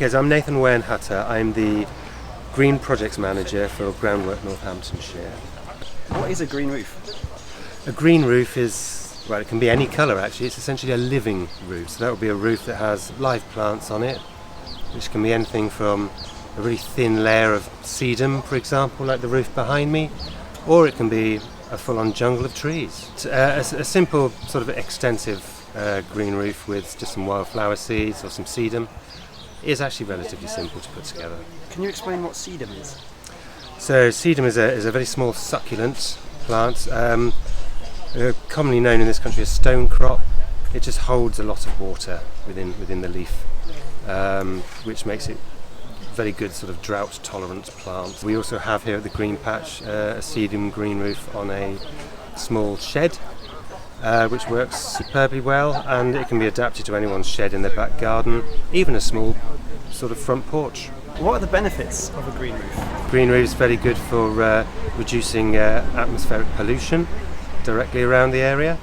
Okay, so I'm Nathan Wearn-Hutter. I'm the Green Projects Manager for Groundwork Northamptonshire. What is a green roof? A green roof is, well, it can be any colour actually. It's essentially a living roof. So that would be a roof that has live plants on it, which can be anything from a really thin layer of sedum, for example, like the roof behind me, or it can be a full-on jungle of trees. A simple, sort of extensive green roof with just some wildflower seeds or some sedum is actually relatively simple to put together. Can you explain what sedum is? So sedum is a very small succulent plant, commonly known in this country as stone crop. It just holds a lot of water within the leaf, which makes it very good sort of drought tolerant plant. We also have here at the Green Patch a sedum green roof on a small shed, which works superbly well, and it can be adapted to anyone's shed in their back garden, even a small sort of front porch. What are the benefits of a green roof? Green roof is very good for reducing atmospheric pollution directly around the area.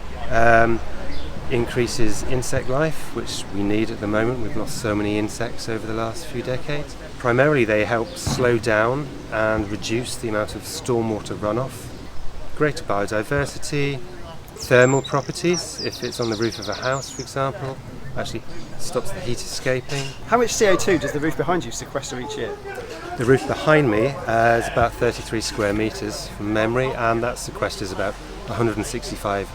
Increases insect life, which we need at the moment. We've lost so many insects over the last few decades. Primarily they help slow down and reduce the amount of stormwater runoff. Greater biodiversity, thermal properties, if it's on the roof of a house, for example, actually stops the heat escaping. How much CO2 does the roof behind you sequester each year? The roof behind me is about 33 square metres from memory, and that sequesters about 165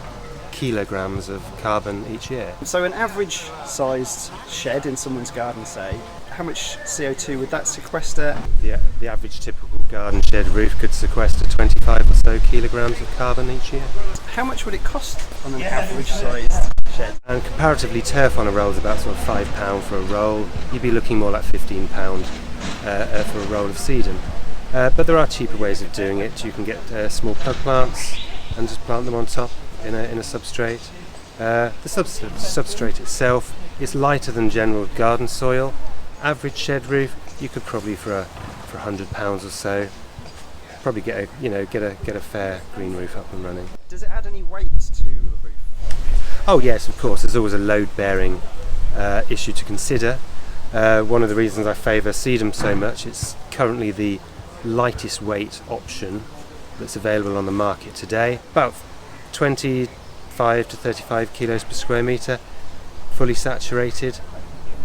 kilograms of carbon each year. So an average sized shed in someone's garden, say, how much CO2 would that sequester? The average typical garden shed roof could sequester 25 or so kilograms of carbon each year. How much would it cost on an average sized shed? And comparatively, turf on a roll is about sort of £5 for a roll. You'd be looking more like £15 for a roll of sedum. But there are cheaper ways of doing it. You can get small plug plants and just plant them on top in a substrate. The substrate itself is lighter than general garden soil. Average shed roof, you could probably for £100 or so, probably get a fair green roof up and running. Does it add any weight to a roof? Oh yes, of course. There's always a load-bearing issue to consider. One of the reasons I favour sedum so much, it's currently the lightest weight option that's available on the market today. About 25 to 35 kilos per square metre, fully saturated.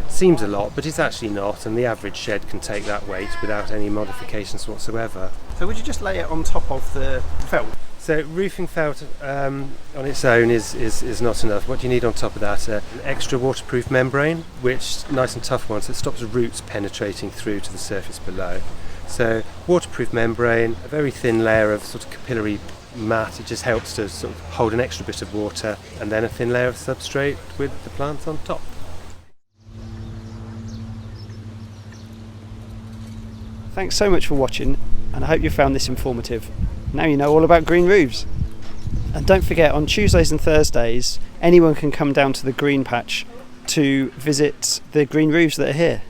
Seems a lot, but it's actually not, and the average shed can take that weight without any modifications whatsoever. So would you just lay it on top of the felt? So roofing felt on its own is not enough. What you need on top of that, an extra waterproof membrane, which nice and tough one, so it stops roots penetrating through to the surface below. So waterproof membrane, a very thin layer of sort of capillary mat. It just helps to sort of hold an extra bit of water, and then a thin layer of substrate with the plants on top. Thanks so much for watching, and I hope you found this informative. Now you know all about green roofs. And don't forget, on Tuesdays and Thursdays, anyone can come down to the Green Patch to visit the green roofs that are here.